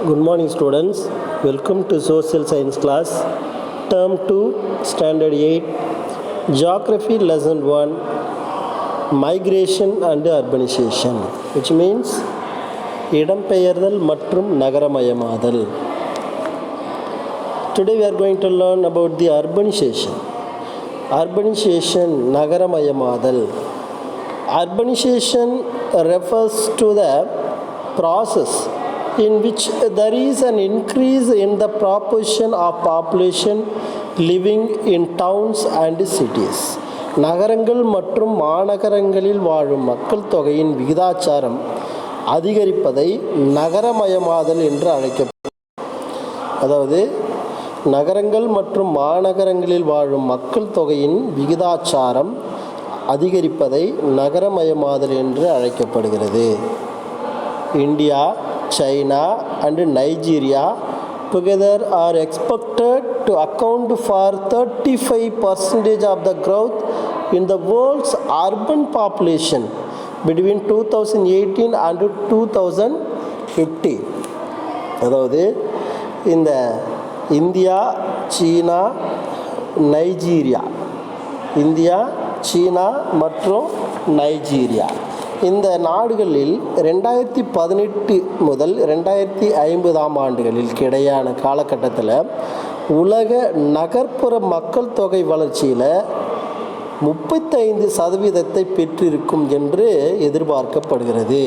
Good morning students, welcome to social science class, term 2, standard 8, geography lesson 1, migration and urbanization, which means இடம்பெயர்தல் மற்றும் நகரமயமாதல். Today we are going to learn about the urbanization. Urbanization, நகரமயமாதல். Urbanization refers to the process in which there is an increase in the proportion of population living in towns and cities. நகரங்கள் மற்றும் மாநகரங்களில் வாழும் மக்கள் தொகையின் விகிதாச்சாரம் அதிகரிப்பதை நகரமயமாதல் என்று அழைக்கப்படும். அதாவது நகரங்கள் மற்றும் மாநகரங்களில் வாழும் மக்கள் தொகையின் விகிதாச்சாரம் அதிகரிப்பதை நகரமயமாதல் என்று அழைக்கப்படுகிறது. India, China and Nigeria together are expected to account for 35% of the growth in the world's urban population between 2018 and 2050. அதாவது இந்த இந்தியா, சீனா, நைஜீரியா, இந்தியா, சீனா மற்றும் நைஜீரியா இந்த நாடுகளில் 2018 முதல் 2050 ஆண்டுகளில் கிடையான காலகட்டத்தில் உலக நகர்ப்புற மக்கள் தொகை வளர்ச்சியில் 35% பெற்றிருக்கும் என்று எதிர்பார்க்கப்படுகிறது.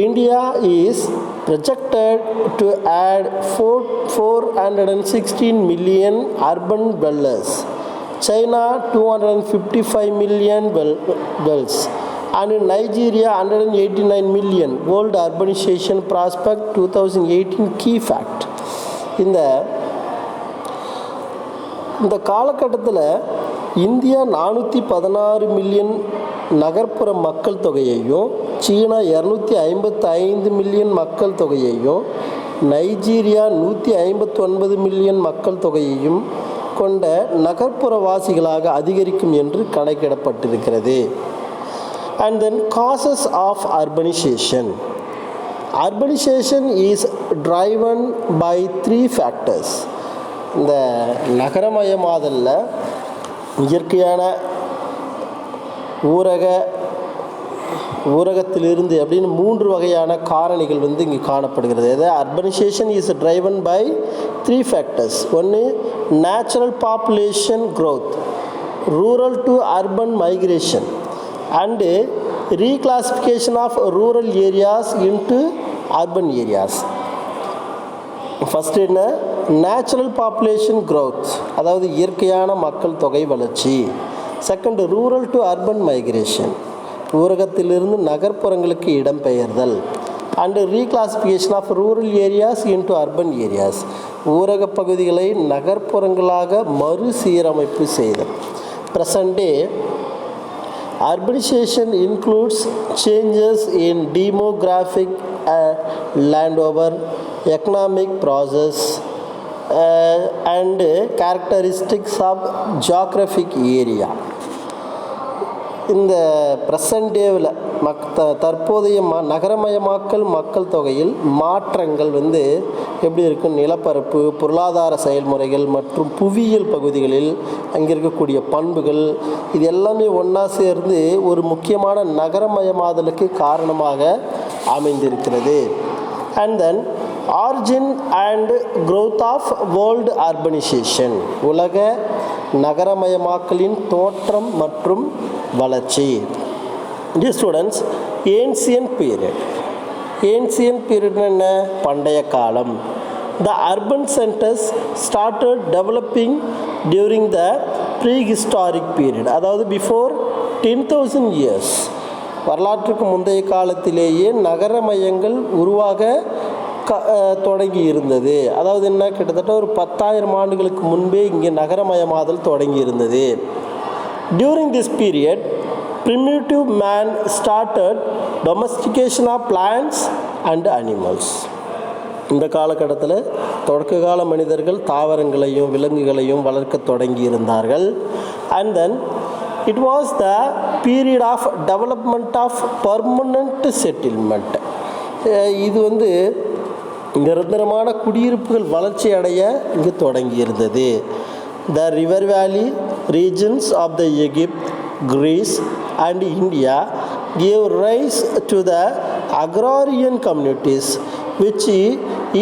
India is projected to add 416 million urban dwellers, China 255 million dwellers, and Nigeria 189 million. World Urbanization Prospect 2018 key fact. இந்த காலகட்டத்தில் இந்தியா 416 மில்லியன் நகர்ப்புற மக்கள் தொகையையும், சீனா 255 மில்லியன் மக்கள் தொகையையும், நைஜீரியா 159 மில்லியன் மக்கள் தொகையையும் கொண்ட நகர்ப்புறவாசிகளாக அதிகரிக்கும் என்று கணக்கிடப்பட்டிருக்கிறது. And then causes of urbanization. Urbanization is driven by 3 factors. இந்த நகரமயமாதல்ல இயற்கையான ஊரகத்திலிருந்து அப்படின்னு 3 வகையான காரணிகள் இங்கே காணப்படுகிறது. அதாவது urbanization is driven by 3 factors. ஒன்று natural population growth, rural to urban migration, and reclassification of rural areas into urban areas. First என்ன, natural population growth, அதாவது இயற்கையான மக்கள் தொகை வளர்ச்சி. Second, rural to urban migration, ஊரகத்திலிருந்து நகர்ப்புறங்களுக்கு இடம்பெயர்தல். And reclassification of rural areas into urban areas, ஊரக பகுதிகளை நகர்ப்புறங்களாக மறுசீரமைப்பு செய்தல். Present day urbanization includes changes in demographic, landover, economic process, and characteristics of geographic area. இந்த ப்ரெசன்ட் டேவில் தற்போதைய நகரமயமாக்கல் மக்கள் தொகையில் மாற்றங்கள் எப்படி இருக்கும், நிலப்பரப்பு, பொருளாதார செயல்முறைகள் மற்றும் புவியியல் பகுதிகளில் அங்கே இருக்கக்கூடிய பண்புகள், இது எல்லாமே ஒன்றா சேர்ந்து ஒரு முக்கியமான நகரமயமாதலுக்கு காரணமாக அமைந்திருக்கிறது. And then origin and growth of world urbanisation, உலக நகரமயமாக்கலின் தோற்றம் மற்றும் வளர்ச்சி. Dear students, ancient period என்ன, பண்டைய காலம். The urban centers started developing during the prehistoric period, அதாவது before 10,000 years, வரலாற்றுக்கு முந்தைய காலத்திலேயே நகரமயங்கள் உருவாக தொடங்கி இருந்தது. அதாவது என்ன, கிட்டத்தட்ட ஒரு 10,000 ஆண்டுகளுக்கு முன்பே இங்கே நகரமயமாதல் தொடங்கி இருந்தது. During this period, primitive man started domestication of plants and animals. இந்த காலகட்டத்தில் தொடக்க கால மனிதர்கள் தாவரங்களையும் விலங்குகளையும் வளர்க்க தொடங்கி இருந்தார்கள். And then it was the period of development of permanent settlement. இது நிரந்தரமான குடியிருப்புகள் வளர்ச்சி அடைய இங்கு தொடங்கியிருந்தது. The river valley regions of the Egypt, Greece and India gave rise to the agrarian communities which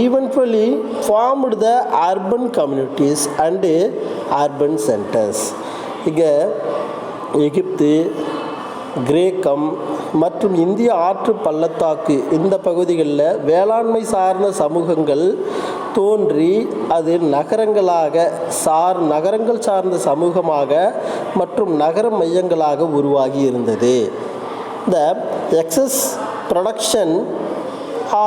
eventually formed the urban communities and urban centers. இங்கே எகிப்து, கிரேக்கம் மற்றும் இந்திய ஆற்று பள்ளத்தாக்கு இந்த பகுதிகளில் வேளாண்மை சார்ந்த சமூகங்கள் தோன்றி அது நகரங்கள் சார்ந்த சமூகமாக மற்றும் நகர மையங்களாக உருவாகி இருந்தது. The excess production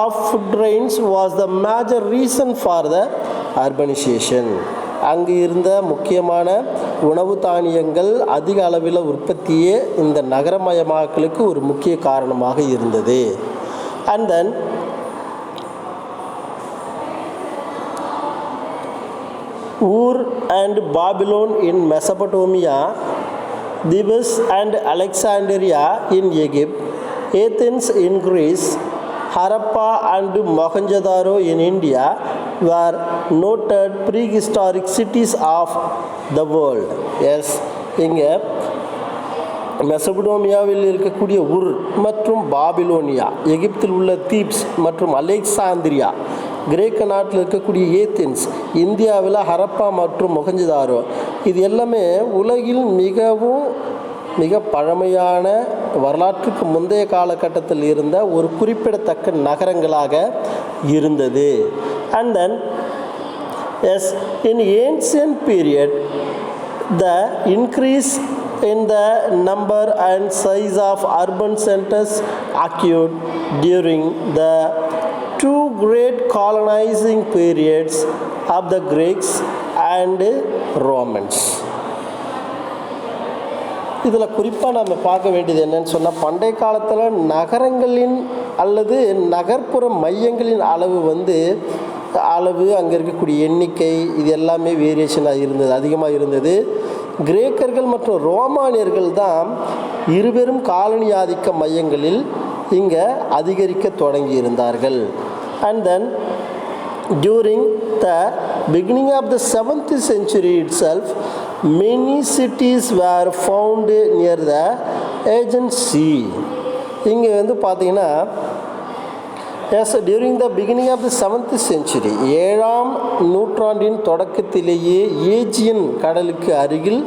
of food grains was the major reason for the urbanization. அங்கு இருந்த முக்கியமான உணவு தானியங்கள் அதிக அளவில் உற்பத்தியே இந்த நகரமயமாக்கலுக்கு ஒரு முக்கிய காரணமாக இருந்தது. And then Ur and Babylon in Mesopotamia, Thebes and Alexandria in Egypt, Athens in Greece, Harappa and Mohenjo-daro in India were noted prehistoric cities of the world. Yes, இங்கே மெசபடோமியாவில் இருக்கக்கூடிய உர் மற்றும் பாபிலோனியா, எகிப்தில் உள்ள தீப்ஸ் மற்றும் அலெக்சாந்திரியா, கிரேக்க நாட்டில் இருக்கக்கூடிய ஏத்தென்ஸ், இந்தியாவில் ஹரப்பா மற்றும் மொஹஞ்சதாரோ, இது எல்லாமே உலகில் மிக பழமையான வரலாற்றுக்கு முந்தைய காலகட்டத்தில் இருந்த ஒரு குறிப்பிடத்தக்க நகரங்களாக இருந்தது. And then in ancient period the increase in the number and size of urban centers occurred during the two great colonizing periods of the Greeks and Romans. இதில் குறிப்பாக நம்ம பார்க்க வேண்டியது என்னன்னு சொன்னால், பண்டைய காலத்தில் நகரங்களின் அல்லது நகர்ப்புற மையங்களின் அளவு அங்கே இருக்கக்கூடிய எண்ணிக்கை இது எல்லாமே வேரியேஷனாக இருந்தது, அதிகமாக இருந்தது. கிரேக்கர்கள் மற்றும் ரோமானியர்கள் தான் இருபெரும் காலனி ஆதிக்க மையங்களில் இங்கே அதிகரிக்க தொடங்கி இருந்தார்கள். And then during the beginning of the 7th century itself, many cities were found near the Aegean Sea. இங்கே பார்த்தீங்கன்னா during the beginning of the 7th century, 7ஆம் நூற்றாண்டின் தொடக்கத்திலேயே ஏஜியன் கடலுக்கு அருகில்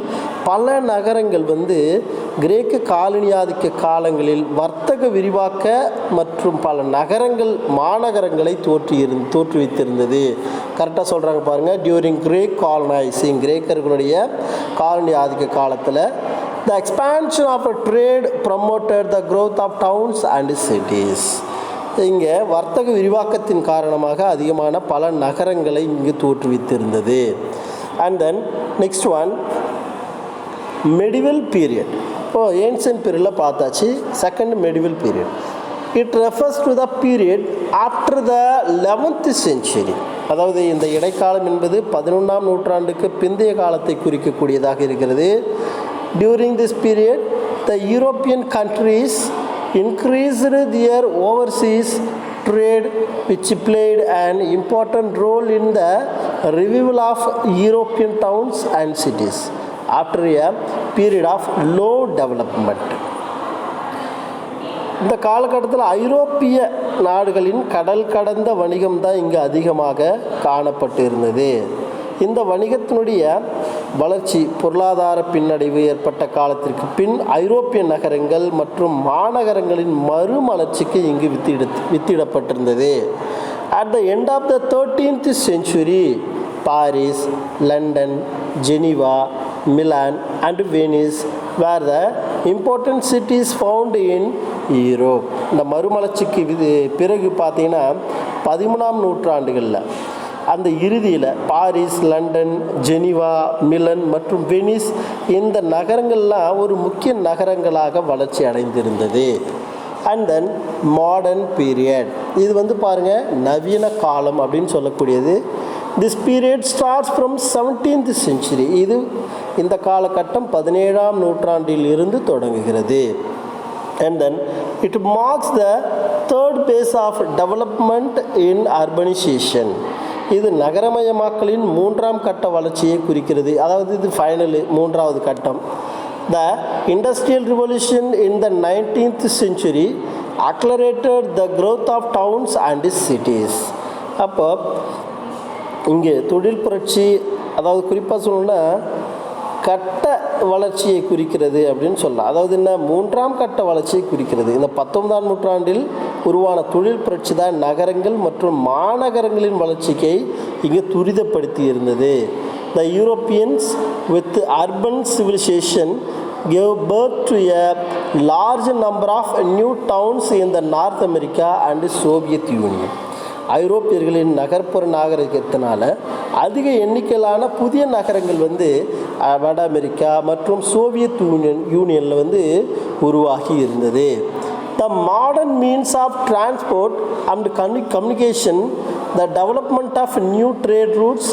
பல நகரங்கள் கிரேக்க காலனியாதிக்க காலங்களில் வர்த்தக விரிவாக்க மற்றும் பல மாநகரங்களை தோற்றுவித்திருந்தது. கரெக்டாக சொல்கிறாங்க பாருங்கள். டியூரிங் கிரேக் காலனைசிங், கிரேக்கர்களுடைய காலனி ஆதிக்க காலத்தில் the expansion of a trade promoted the growth of towns and cities. இங்கே வர்த்தக விரிவாக்கத்தின் காரணமாக அதிகமான பல நகரங்களை இங்கு தோற்றுவித்திருந்தது. And then next one medieval period. இப்போது ஏன்ஷியன்ட் பீரியடில் பார்த்தாச்சு. Second medieval period, it refers to the period after the 11th century. அதாவது இந்த இடைக்காலம் என்பது 11ஆம் நூற்றாண்டுக்கு பிந்தைய காலத்தை குறிக்கக்கூடியதாக இருக்கிறது. During this period the European countries increased their overseas trade, which played an important role in the revival of European towns and cities after a period of low development. இந்த காலகட்டத்தில் ஐரோப்பிய நாடுகளின் கடல் கடந்த வணிகம் தான் இங்கு அதிகமாக காணப்பட்டு இருந்தது. இந்த வணிகத்தினுடைய வளர்ச்சி, பொருளாதார பின்னடைவு ஏற்பட்ட காலத்திற்கு பின் ஐரோப்பிய நகரங்கள் மற்றும் மாநகரங்களின் மறுமலர்ச்சிக்கு இங்கு வித்திடப்பட்டிருந்தது. At the end of the 13th century, Paris, London, Geneva, Milan and Venice were the important cities found in Europe. இந்த மறுமலர்ச்சிக்கு பிறகு பார்த்தீங்கன்னா 13ஆம் நூற்றாண்டுகளில் அந்த இறுதியில் பாரிஸ், லண்டன், ஜெனீவா, மிலன் மற்றும் வெனிஸ் இந்த நகரங்கள்லாம் ஒரு முக்கிய நகரங்களாக வளர்ச்சி அடைந்திருந்தது. அண்ட் தென் மாடர்ன் பீரியட், இது பாருங்கள் நவீன காலம் அப்படின்னு சொல்லக்கூடியது. This period starts from 17th century. இந்த காலகட்டம் 17ஆம் நூற்றாண்டில் இருந்து தொடங்குகிறது. and then it marks the third phase of development in urbanization. இது நகரமயமாக்கலின் மூன்றாம் கட்ட வளர்ச்சியை குறிக்கிறது. அதாவது இது ஃபைனல் மூன்றாவது கட்டம். The industrial revolution in the 19th century accelerated the growth of towns and cities. அப்போ இங்கே தொழில் புரட்சி, அதாவது குறிப்பாக சொல்லணும்னா கட்ட வளர்ச்சியை குறிக்கிறது அப்படின்னு சொல்லலாம். அதாவது என்ன, மூன்றாம் கட்ட வளர்ச்சியை குறிக்கிறது. இந்த 19ஆம் நூற்றாண்டில் உருவான தொழில் புரட்சி தான் நகரங்கள் மற்றும் மாநகரங்களின் வளர்ச்சியை இங்கே துரிதப்படுத்தி இருந்தது. The Europeans with urban civilisation gave birth to a large number of new towns in the North America and Soviet Union. ஐரோப்பியர்களின் நகர்ப்புற நாகரிகத்தினால அதிக எண்ணிக்கையிலான புதிய நகரங்கள் வட அமெரிக்கா மற்றும் சோவியத் யூனியனில் உருவாகி இருந்தது. The modern means of transport and communication, the development of new trade routes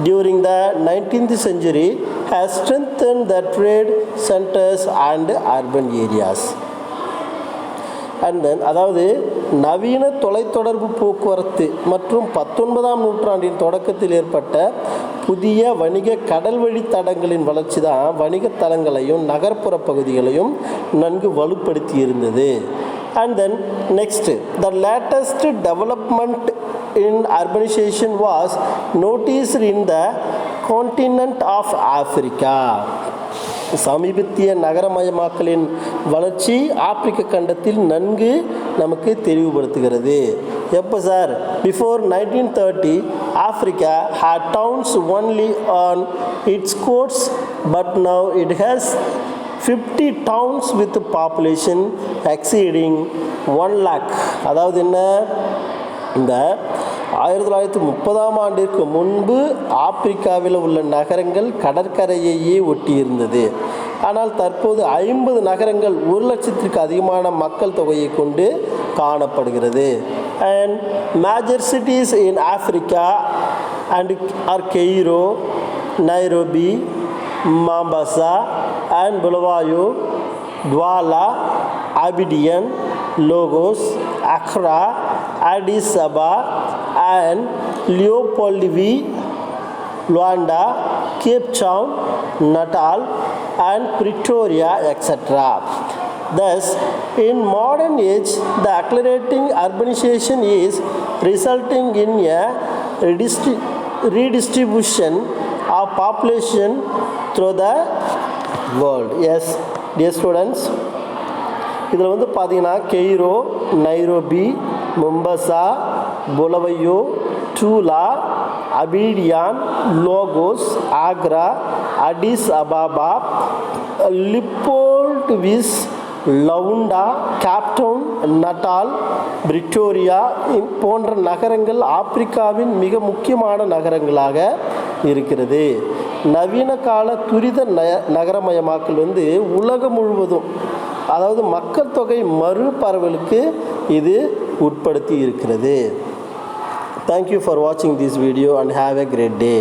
during the 19th century has strengthened the trade centers and urban areas. And then அதாவது நவீன தொலைத்தொடர்பு போக்குவரத்து மற்றும் 19ஆம் நூற்றாண்டின் தொடக்கத்தில் ஏற்பட்ட புதிய வணிக கடல் வழி தடங்களின் வளர்ச்சி தான் வணிக தலங்களையும் நகர்ப்புற பகுதிகளையும் நன்கு வலுப்படுத்தி இருந்தது. And then next, the latest development in urbanization was noticed in the continent of Africa. சமீபத்திய நகரமயமாக்கலின் வளர்ச்சி ஆப்பிரிக்க கண்டத்தில் நன்கு நமக்கு தெளிவுபடுத்துகிறது. எப்போ sir? Before 1930 Africa had towns only on its coasts, but now it has 50 towns with population exceeding 1 lakh. அதாவது என்ன, இந்த 1930ஆம் ஆண்டிற்கு முன்பு ஆப்பிரிக்காவில் உள்ள நகரங்கள் கடற்கரையையே ஒட்டி இருந்தது. ஆனால் தற்போது 50 நகரங்கள் 1 லட்சத்திற்கு அதிகமான மக்கள் தொகையை கொண்டு காணப்படுகிறது. And major cities in Africa and are Cairo, Nairobi, Mombasa and Bulawayo, Douala, Abidjan, Lagos, Accra, Addis Ababa and Leopoldville, Luanda, Cape Town, Natal and Pretoria, etc. Thus, in modern age, the accelerating urbanization is resulting in a redistribution of population through the world. Yes, dear students, இதில் பார்த்தீங்கன்னா Cairo, Nairobi, Mombasa, Bulawayo, Douala, Abidjan, Lagos, Accra, Addis Ababa, Leopoldville, Luanda, Cape Town, Natal, Pretoria போன்ற நகரங்கள் ஆப்பிரிக்காவின் மிக முக்கியமான நகரங்களாக இருக்கிறது. நவீன கால துரித நகரமயமாக்கல் உலகம் முழுவதும், அதாவது மக்கள் தொகை மறுபரவலுக்கு இது உட்படுத்தி இருக்கிறது. Thank you for watching this video and have a great day.